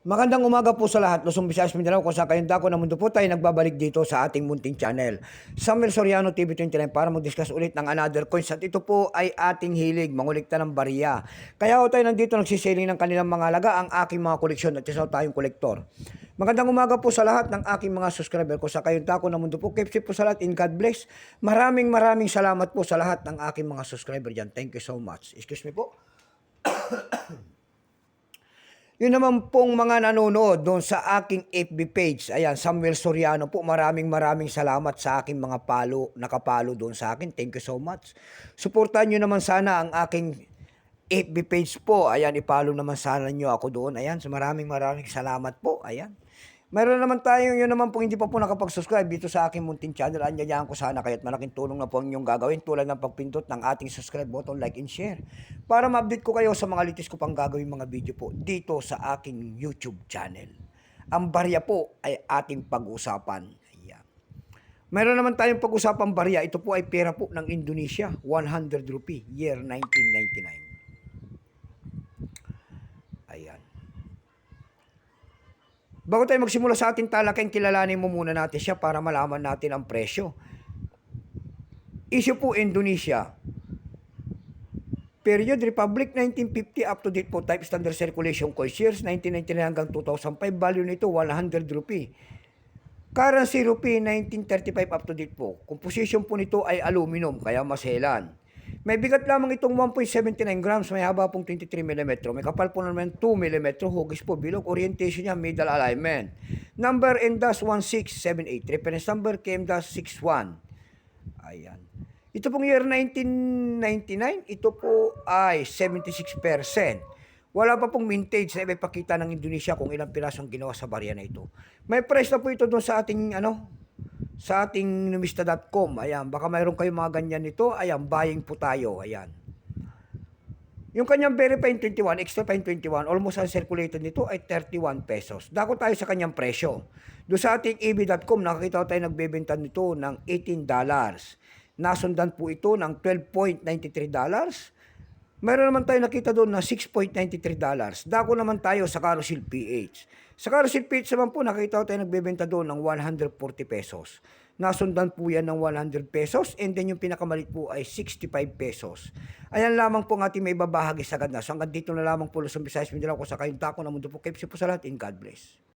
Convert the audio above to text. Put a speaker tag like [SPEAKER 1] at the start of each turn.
[SPEAKER 1] Magandang umaga po sa lahat. Luzon, Visayas, Mindanao, kung saan kayong dako ng mundo po tayo nagbabalik dito sa ating munting channel. Samuel Soriano TV 29 para mag-discuss ulit ng another coins at ito po ay ating hilig, mangulikta ng barya. Kaya ho tayo nandito nagsisiling ng kanilang mga alaga ang aking mga koleksyon at isa tayong kolektor. Magandang umaga po sa lahat ng aking mga subscriber ko sa kayong dako ng mundo po. Keep safe po sa lahat in God bless. Maraming salamat po sa lahat ng aking mga subscriber dyan. Thank you so much. Excuse me po. Yun naman pong mga nanonood doon sa aking FB page. Ayan, Samuel Soriano po. Maraming salamat sa aking mga nakapalo doon sa akin. Thank you so much. Suportahan nyo naman sana ang aking FB page po. Ayan, ipalo naman sana nyo ako doon. Ayan, so maraming salamat po. Ayan. Meron naman tayo, yun naman po hindi pa po nakapag-subscribe dito sa aking munting channel. Anyayaan ko sana kaya't malaking tulong na po ang inyong gagawin tulad ng pagpindot ng ating subscribe button, like and share. Para ma-update ko kayo sa mga litis ko pang gagawin mga video po dito sa aking YouTube channel. Ang barya po ay ating pag-usapan. Ayan. Meron naman tayong pag-usapang barya. Ito po ay pera po ng Indonesia. 100 rupee, year 1999. Ayan. Bago tayo magsimula sa ating talakayin, kilalanin mo muna natin siya para malaman natin ang presyo. Issue po Indonesia. Period Republic 1950 up to date po, type standard circulation coins, years 1999 hanggang 2005, value nito 100 rupee. Currency rupee 1935 up to date po. Composition po nito ay aluminum, kaya maselan. May bigat lamang itong 1.79 grams, may haba pong 23 mm. May kapal po naman 2 mm, hugis po bilog, orientation niya middle alignment. Number M-1678, reference number KM-61. Ayan. Ito pong year 1999, ito po ay 76%. Wala pa pong mintage na ipapakita ng Indonesia kung ilang pirasong ginawa sa barya na ito. May price na po ito doon sa ating sa ating numista.com. Ayan, baka mayroon kayong mga ganyan nito. Ayan, buying po tayo. Ayan. Yung kanyang Verifine 21, Extra Fine 21, almost uncirculated nito ay 31 pesos. Dako tayo sa kanyang presyo. Doon sa ating eb.com, nakakita tayo nagbebenta nito ng $18. Nasundan po ito ng $12.93. Mayroon naman tayo nakita doon na $6.93. Dako naman tayo sa Carousel PH. Sa Carousel PH naman po, nakita tayo nagbebenta doon ng 140 pesos. Nasundan po yan ng 100 pesos and then yung pinakamalit po ay 65 pesos. Ayan lamang po ang ating may babahagi sa ganda. So hanggang dito na lamang po Luzon, Visayas, Mindanao, kung sa kayong dako na mundo po. Keep safe po sa lahat and God bless.